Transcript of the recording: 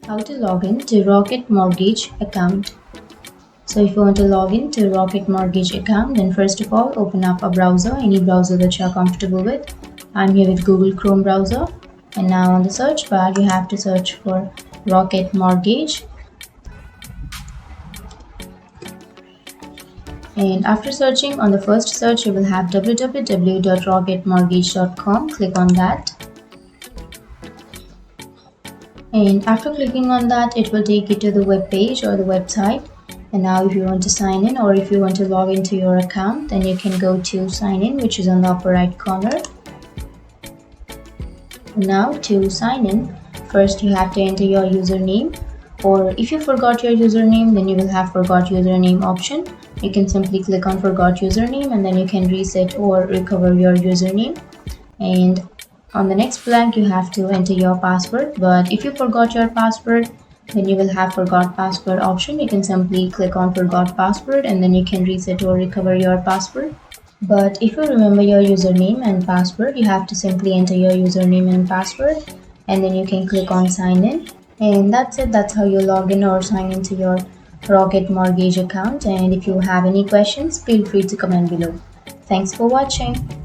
How to log in to Rocket Mortgage account. So if you want to log in to Rocket Mortgage account, then first of all open up a browser, any browser that you are comfortable with. I'm here with Google Chrome browser, and now on the search bar you have to search for Rocket Mortgage. And after searching, on the first search you will have www.rocketmortgage.com. Click on that. And after clicking on that, it will take you to the web page or the website. And now if you want to sign in or if you want to log into your account, then you can go to sign in, which is on the upper right corner. Now to sign in, first you have to enter your username, or if you forgot your username, then you will have forgot username option. You can simply click on forgot username and then you can reset or recover your username. And on the next blank you have to enter your password, but if you forgot your password, then you will have forgot password option. You can simply click on forgot password and then you can reset or recover your password. But if you remember your username and password, you have to simply enter your username and password and then you can click on sign in. And that's it. That's how you log in or sign into your Rocket Mortgage account. And if you have any questions, feel free to comment below. Thanks for watching.